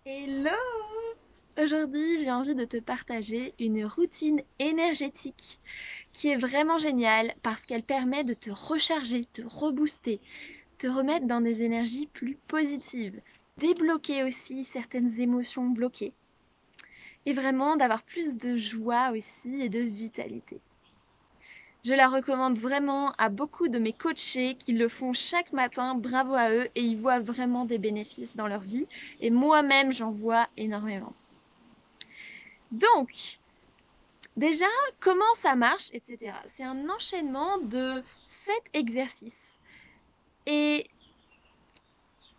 Hello! Aujourd'hui, j'ai envie de te partager une routine énergétique qui est vraiment géniale parce qu'elle permet de te recharger, te rebooster, te remettre dans des énergies plus positives, débloquer aussi certaines émotions bloquées et vraiment d'avoir plus de joie aussi et de vitalité. Je la recommande vraiment à beaucoup de mes coachés qui le font chaque matin, bravo à eux, et ils voient vraiment des bénéfices dans leur vie. Et moi-même, j'en vois énormément. Donc, déjà, comment ça marche, etc. C'est un enchaînement de 7 exercices. Et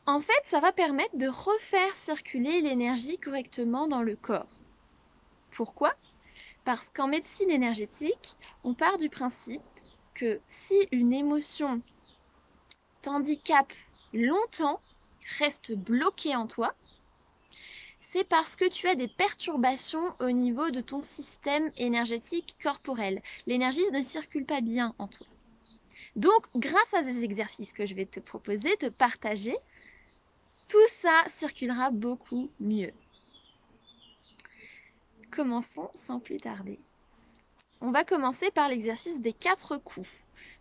en fait, ça va permettre de refaire circuler l'énergie correctement dans le corps. Pourquoi? Parce qu'en médecine énergétique, on part du principe que si une émotion t'handicape longtemps, reste bloquée en toi, c'est parce que tu as des perturbations au niveau de ton système énergétique corporel. L'énergie ne circule pas bien en toi. Donc, grâce à ces exercices que je vais te proposer, te partager, tout ça circulera beaucoup mieux. Commençons sans plus tarder. On va commencer par l'exercice des 4 coups.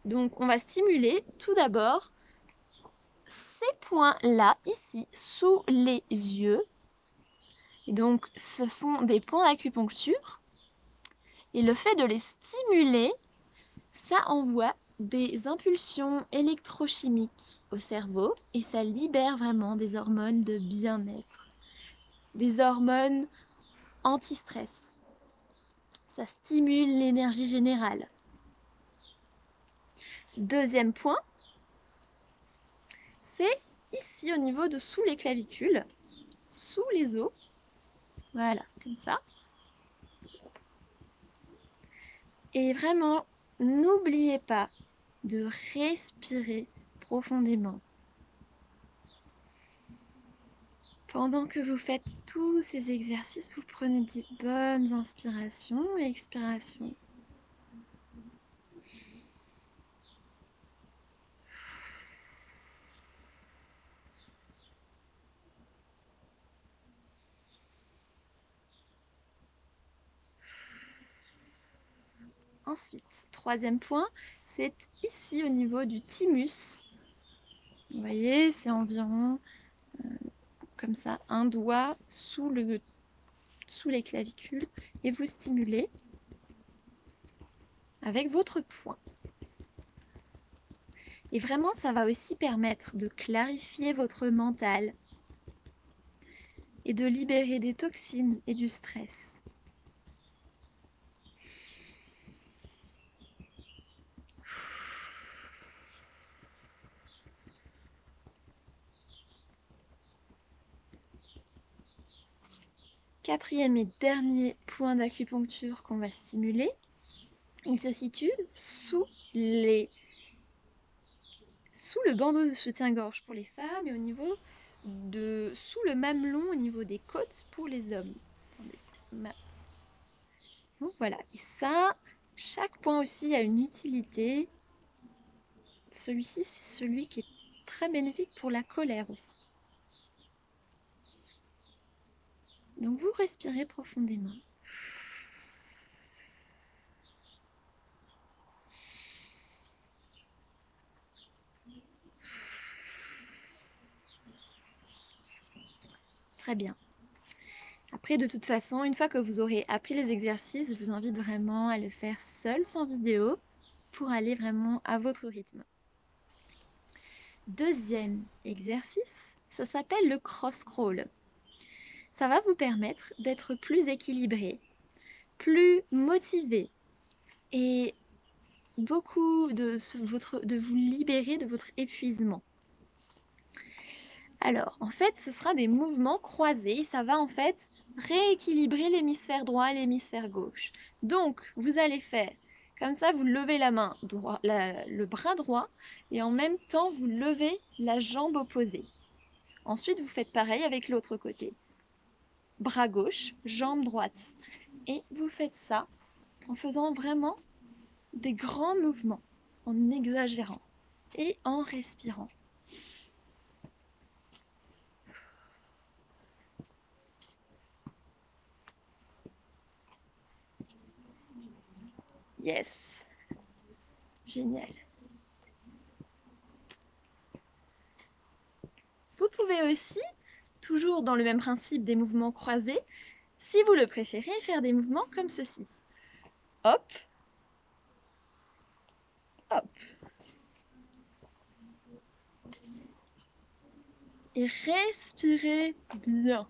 Donc, on va stimuler tout d'abord ces points-là, ici, sous les yeux. Et donc, ce sont des points d'acupuncture. Et le fait de les stimuler, ça envoie des impulsions électrochimiques au cerveau et ça libère vraiment des hormones de bien-être, des hormones anti-stress. Ça stimule l'énergie générale. Deuxième point, c'est ici au niveau de sous les clavicules, sous les os. Voilà, comme ça. Et vraiment, n'oubliez pas de respirer profondément. Pendant que vous faites tous ces exercices, vous prenez des bonnes inspirations et expirations. Ensuite, troisième point, c'est ici au niveau du thymus. Vous voyez, c'est environ comme ça, un doigt sous les clavicules et vous stimulez avec votre poing. Et vraiment, ça va aussi permettre de clarifier votre mental et de libérer des toxines et du stress. Quatrième et dernier point d'acupuncture qu'on va stimuler, il se situe sous le bandeau de soutien-gorge pour les femmes et au niveau sous le mamelon au niveau des côtes pour les hommes. Attendez. Donc voilà, et ça, chaque point aussi a une utilité. Celui-ci, c'est celui qui est très bénéfique pour la colère aussi. Donc vous respirez profondément. Très bien. Après, de toute façon, une fois que vous aurez appris les exercices, je vous invite vraiment à le faire seul, sans vidéo, pour aller vraiment à votre rythme. Deuxième exercice, ça s'appelle le cross-crawl. Ça va vous permettre d'être plus équilibré, plus motivé et beaucoup de vous libérer de votre épuisement. Alors, en fait, ce sera des mouvements croisés. Ça va en fait rééquilibrer l'hémisphère droit et l'hémisphère gauche. Donc, vous allez faire comme ça, vous levez la main droit, le bras droit et en même temps, vous levez la jambe opposée. Ensuite, vous faites pareil avec l'autre côté. Bras gauche, jambe droite. Et vous faites ça en faisant vraiment des grands mouvements, en exagérant et en respirant. Yes. Génial. Vous pouvez aussi, toujours dans le même principe des mouvements croisés, si vous le préférez, faire des mouvements comme ceci. Hop. Hop. Et respirez bien.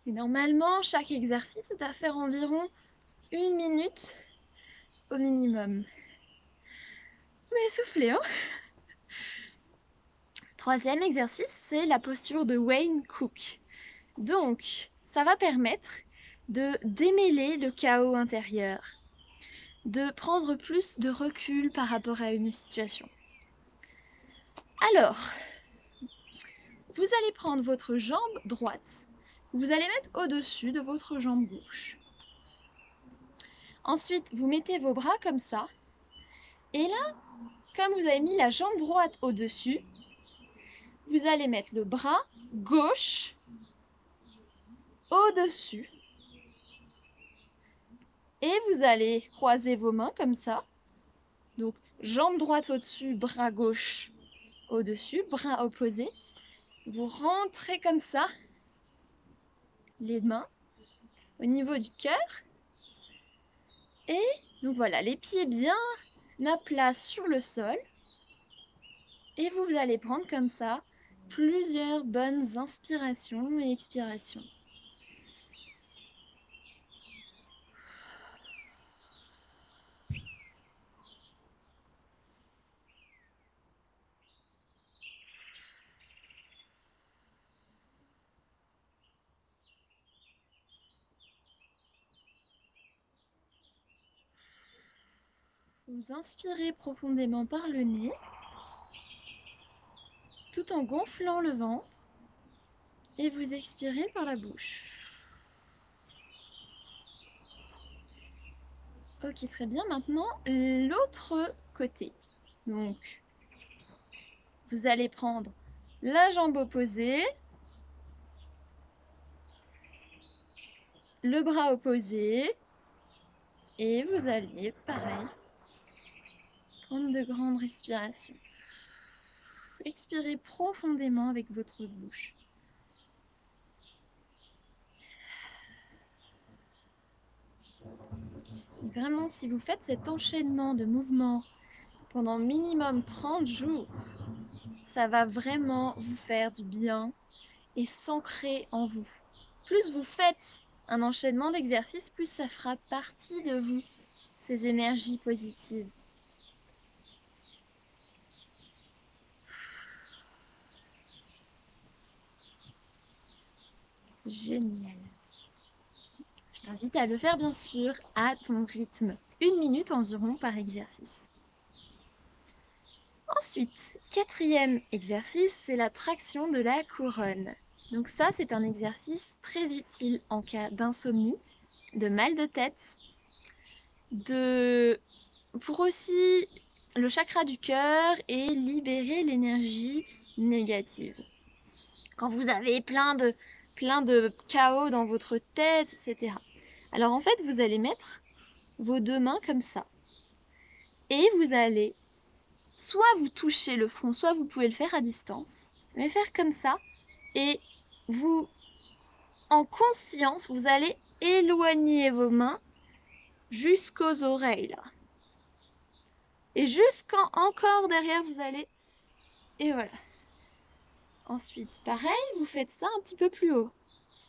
Et normalement, chaque exercice est à faire environ 1 minute au minimum. Mais soufflez, hein? Troisième exercice, c'est la posture de Wayne Cook. Donc, ça va permettre de démêler le chaos intérieur, de prendre plus de recul par rapport à une situation. Alors, vous allez prendre votre jambe droite, vous allez mettre au-dessus de votre jambe gauche. Ensuite, vous mettez vos bras comme ça, et là, comme vous avez mis la jambe droite au-dessus, vous allez mettre le bras gauche au-dessus. Et vous allez croiser vos mains comme ça. Donc, jambe droite au-dessus, bras gauche au-dessus, bras opposés. Vous rentrez comme ça les mains au niveau du cœur. Et donc voilà, les pieds bien à plat sur le sol. Et vous allez prendre comme ça plusieurs bonnes inspirations et expirations. Vous inspirez profondément par le nez, tout en gonflant le ventre, et vous expirez par la bouche. Ok, très bien. Maintenant, l'autre côté. Donc, vous allez prendre la jambe opposée, le bras opposé, et vous allez, pareil, prendre de grandes respirations. Expirez profondément avec votre bouche. Et vraiment, si vous faites cet enchaînement de mouvements pendant minimum 30 jours, ça va vraiment vous faire du bien et s'ancrer en vous. Plus vous faites un enchaînement d'exercices, plus ça fera partie de vous, ces énergies positives. Génial. Je t'invite à le faire bien sûr à ton rythme. 1 minute environ par exercice. Ensuite, quatrième exercice, c'est la traction de la couronne. Donc ça, c'est un exercice très utile en cas d'insomnie, de mal de tête, pour aussi le chakra du cœur et libérer l'énergie négative. Quand vous avez plein de chaos dans votre tête, etc. Alors en fait, vous allez mettre vos deux mains comme ça. Et vous allez soit vous toucher le front, soit vous pouvez le faire à distance. Mais faire comme ça. Et vous, en conscience, vous allez éloigner vos mains jusqu'aux oreilles. Là. Et encore derrière, vous allez... Et voilà. Ensuite, pareil, vous faites ça un petit peu plus haut.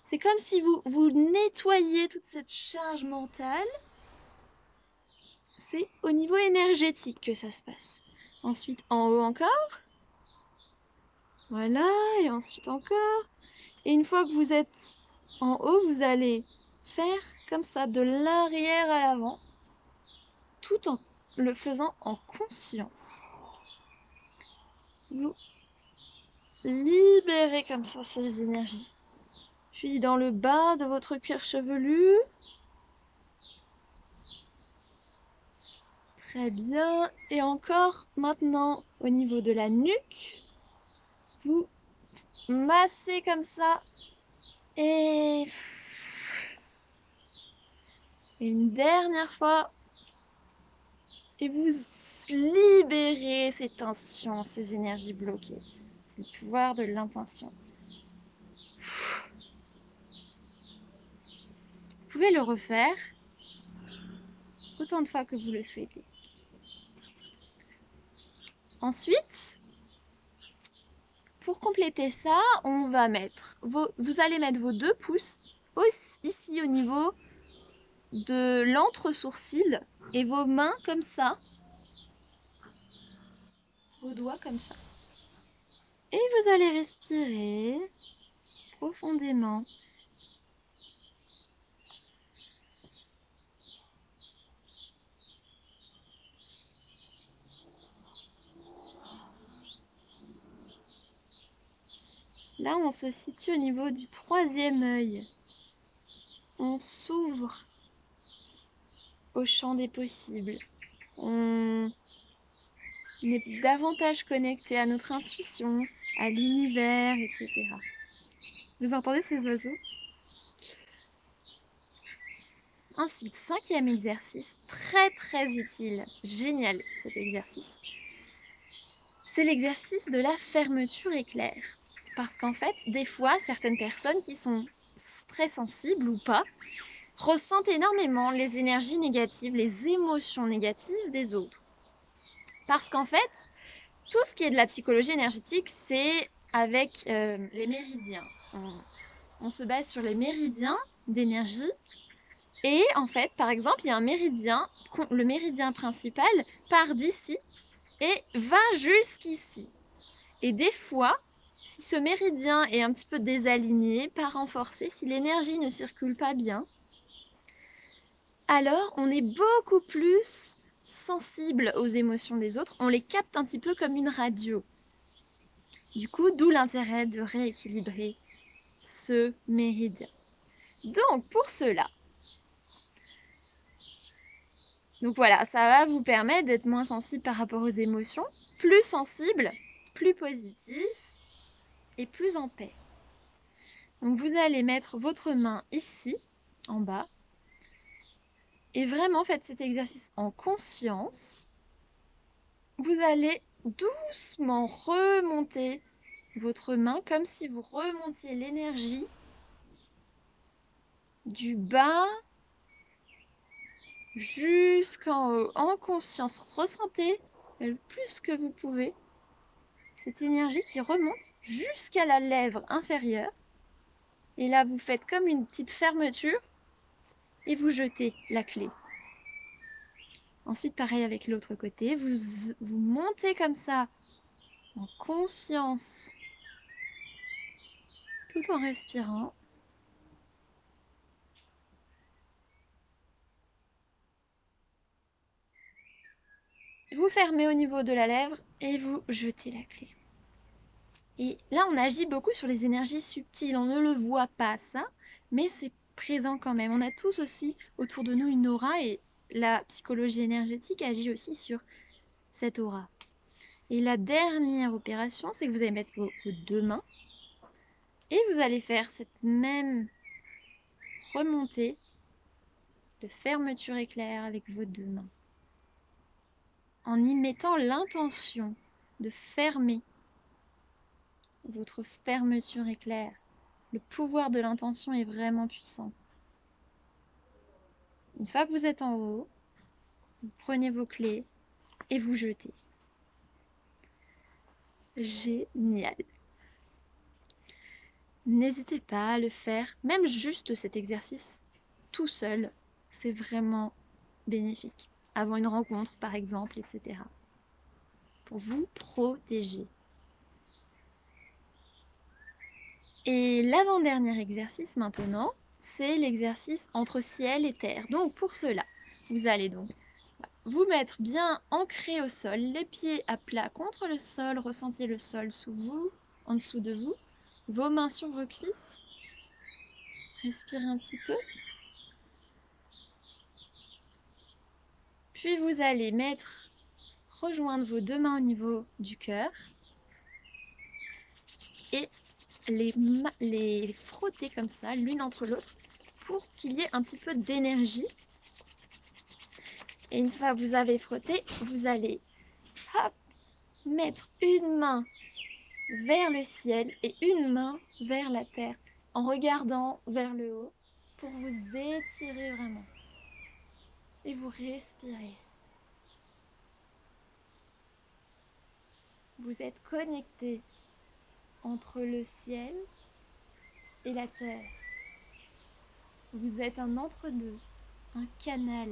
C'est comme si vous nettoyiez toute cette charge mentale. C'est au niveau énergétique que ça se passe. Ensuite, en haut encore. Voilà, et ensuite encore. Et une fois que vous êtes en haut, vous allez faire comme ça, de l'arrière à l'avant, tout en le faisant en conscience. Vous libérez comme ça ces énergies. Puis dans le bas de votre cuir chevelu. Très bien. Et encore maintenant au niveau de la nuque, vous massez comme ça et une dernière fois et vous libérez ces tensions, ces énergies bloquées. C'est le pouvoir de l'intention. Vous pouvez le refaire autant de fois que vous le souhaitez. Ensuite, pour compléter ça, vous allez mettre vos 2 pouces ici au niveau de l'entre-sourcil et vos mains comme ça, vos doigts comme ça. Et vous allez respirer profondément. Là, on se situe au niveau du 3e œil. On s'ouvre au champ des possibles. On est davantage connecté à notre intuition, à l'univers, etc. Vous entendez ces oiseaux? Ensuite, 5e exercice, très très utile, génial cet exercice. C'est l'exercice de la fermeture éclair. Parce qu'en fait, des fois, certaines personnes qui sont très sensibles ou pas, ressentent énormément les énergies négatives, les émotions négatives des autres. Parce qu'en fait, tout ce qui est de la psychologie énergétique, c'est avec les méridiens. On se base sur les méridiens d'énergie. Et en fait, par exemple, il y a un méridien, le méridien principal part d'ici et va jusqu'ici. Et des fois, si ce méridien est un petit peu désaligné, pas renforcé, si l'énergie ne circule pas bien, alors on est beaucoup plus sensible aux émotions des autres, on les capte un petit peu comme une radio. Du coup, d'où l'intérêt de rééquilibrer ce méridien. Donc, pour cela, voilà, ça va vous permettre d'être moins sensible par rapport aux émotions, plus sensible, plus positif et plus en paix. Donc, vous allez mettre votre main ici, en bas, et vraiment faites cet exercice en conscience. Vous allez doucement remonter votre main comme si vous remontiez l'énergie du bas jusqu'en haut. En conscience, ressentez le plus que vous pouvez cette énergie qui remonte jusqu'à la lèvre inférieure. Et là, vous faites comme une petite fermeture et vous jetez la clé. Ensuite, pareil avec l'autre côté, vous montez comme ça en conscience tout en respirant. Vous fermez au niveau de la lèvre et vous jetez la clé. Et là, on agit beaucoup sur les énergies subtiles. On ne le voit pas, ça, mais c'est présent quand même. On a tous aussi autour de nous une aura et la psychologie énergétique agit aussi sur cette aura. Et la dernière opération, c'est que vous allez mettre vos 2 mains et vous allez faire cette même remontée de fermeture éclair avec vos 2 mains. En y mettant l'intention de fermer votre fermeture éclair. Le pouvoir de l'intention est vraiment puissant. Une fois que vous êtes en haut, vous prenez vos clés et vous jetez. Génial! N'hésitez pas à le faire, même juste cet exercice, tout seul, c'est vraiment bénéfique. Avant une rencontre, par exemple, etc. Pour vous protéger. Et l'avant-dernier exercice maintenant, c'est l'exercice entre ciel et terre. Donc pour cela, vous allez donc vous mettre bien ancré au sol, les pieds à plat contre le sol, ressentez le sol sous vous, en dessous de vous, vos mains sur vos cuisses. Respirez un petit peu. Puis vous allez rejoindre vos deux mains au niveau du cœur et les frotter comme ça, l'une entre l'autre, pour qu'il y ait un petit peu d'énergie. Et une fois que vous avez frotté, vous allez mettre une main vers le ciel et une main vers la terre, en regardant vers le haut, pour vous étirer vraiment. Et vous respirez. Vous êtes connecté entre le ciel et la terre. Vous êtes un entre-deux, un canal.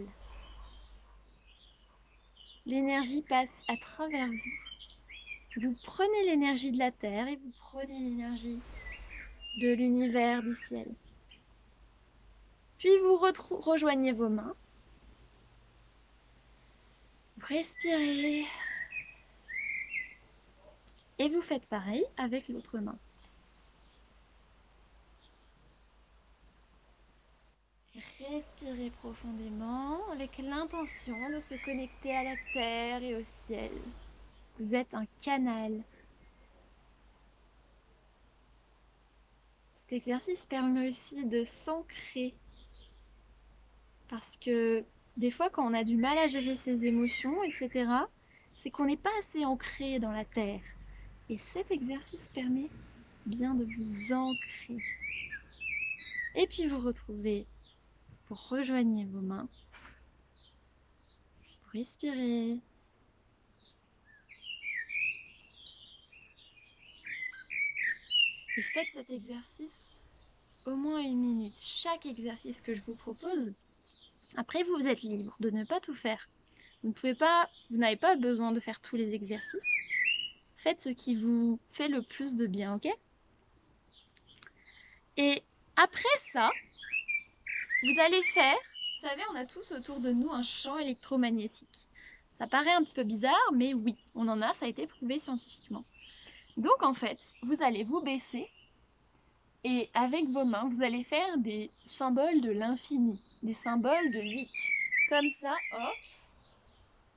L'énergie passe à travers vous. Vous prenez l'énergie de la terre et vous prenez l'énergie de l'univers, du ciel. Puis vous rejoignez vos mains. Vous respirez. Et vous faites pareil avec l'autre main. Respirez profondément avec l'intention de se connecter à la terre et au ciel. Vous êtes un canal. Cet exercice permet aussi de s'ancrer. Parce que des fois, quand on a du mal à gérer ses émotions, etc., c'est qu'on n'est pas assez ancré dans la terre. Et cet exercice permet bien de vous ancrer. Et puis vous retrouvez, vous rejoignez vos mains. Vous respirez. Et faites cet exercice au moins 1 minute. Chaque exercice que je vous propose, après vous êtes libre de ne pas tout faire. Vous n'avez pas besoin de faire tous les exercices. Faites ce qui vous fait le plus de bien, ok? Et après ça, vous allez faire, vous savez, on a tous autour de nous un champ électromagnétique. Ça paraît un petit peu bizarre, mais oui, on en a, ça a été prouvé scientifiquement. Donc en fait, vous allez vous baisser et avec vos mains, vous allez faire des symboles de l'infini, des symboles de 8. Comme ça, hop,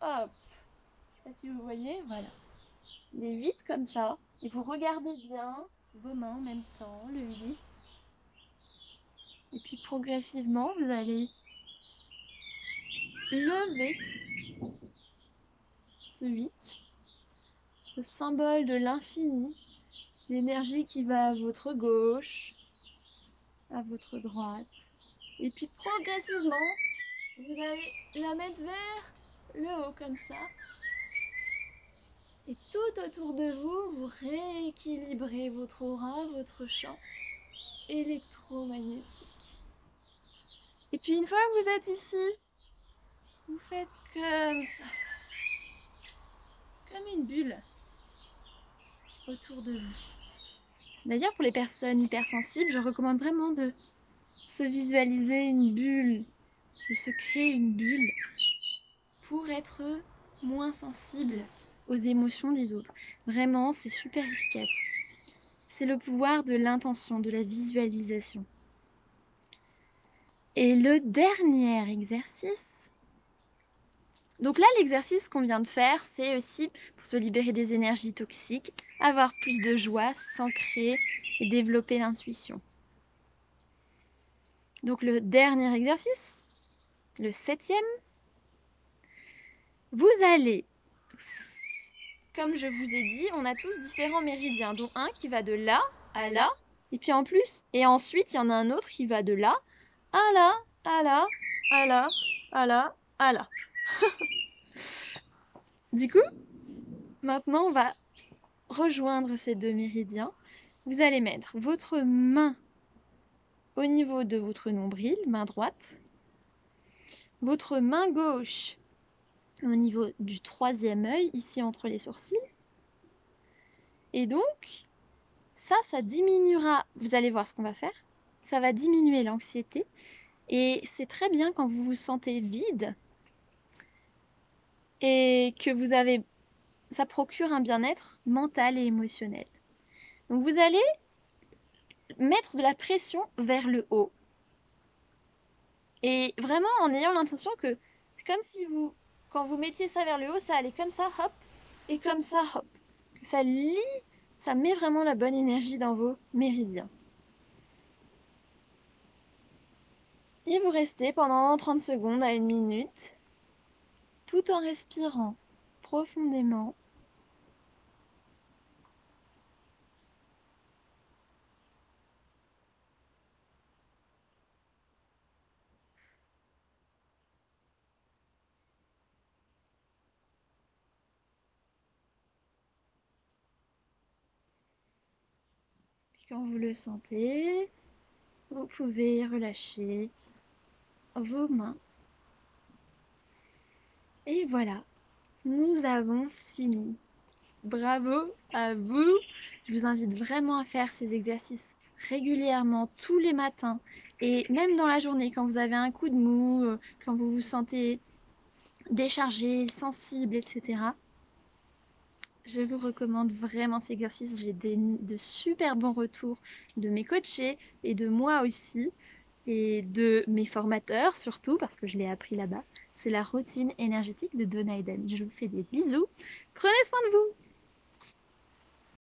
hop. Je sais pas si vous voyez, voilà. Les 8 comme ça. Et vous regardez bien vos mains en même temps, le 8. Et puis progressivement, vous allez lever ce 8, ce symbole de l'infini, l'énergie qui va à votre gauche, à votre droite. Et puis progressivement, vous allez la mettre vers le haut comme ça. Et tout autour de vous, vous rééquilibrez votre aura, votre champ électromagnétique. Et puis une fois que vous êtes ici, vous faites comme ça, comme une bulle autour de vous. D'ailleurs, pour les personnes hypersensibles, je recommande vraiment de se visualiser une bulle, de se créer une bulle pour être moins sensible aux émotions des autres. Vraiment, c'est super efficace. C'est le pouvoir de l'intention, de la visualisation. Et le dernier exercice, donc là l'exercice qu'on vient de faire, c'est aussi pour se libérer des énergies toxiques, avoir plus de joie, s'ancrer et développer l'intuition. Donc le dernier exercice, le 7e, vous allez, comme je vous ai dit, on a tous différents méridiens, dont un qui va de là à là, et puis ensuite il y en a un autre qui va de là à là, à là, à là, à là, à là. Du coup, maintenant on va rejoindre ces deux méridiens. Vous allez mettre votre main au niveau de votre nombril, main droite, votre main gauche au niveau du 3e œil, ici entre les sourcils. Et donc, ça diminuera, vous allez voir ce qu'on va faire, ça va diminuer l'anxiété. Et c'est très bien quand vous vous sentez vide et que ça procure un bien-être mental et émotionnel. Donc vous allez mettre de la pression vers le haut. Et vraiment en ayant l'intention que c'est comme si vous quand vous mettiez ça vers le haut, ça allait comme ça, hop, et comme ça, hop. Ça lie, ça met vraiment la bonne énergie dans vos méridiens. Et vous restez pendant 30 secondes à 1 minute, tout en respirant profondément. Puis quand vous le sentez, vous pouvez relâcher vos mains. Et voilà, nous avons fini. Bravo à vous! Je vous invite vraiment à faire ces exercices régulièrement, tous les matins, et même dans la journée, quand vous avez un coup de mou, quand vous vous sentez déchargé, sensible, etc. Je vous recommande vraiment ces exercices. J'ai de super bons retours de mes coachés et de moi aussi, et de mes formateurs surtout, parce que je l'ai appris là-bas. C'est la routine énergétique de Donna Eden. Je vous fais des bisous. Prenez soin de vous!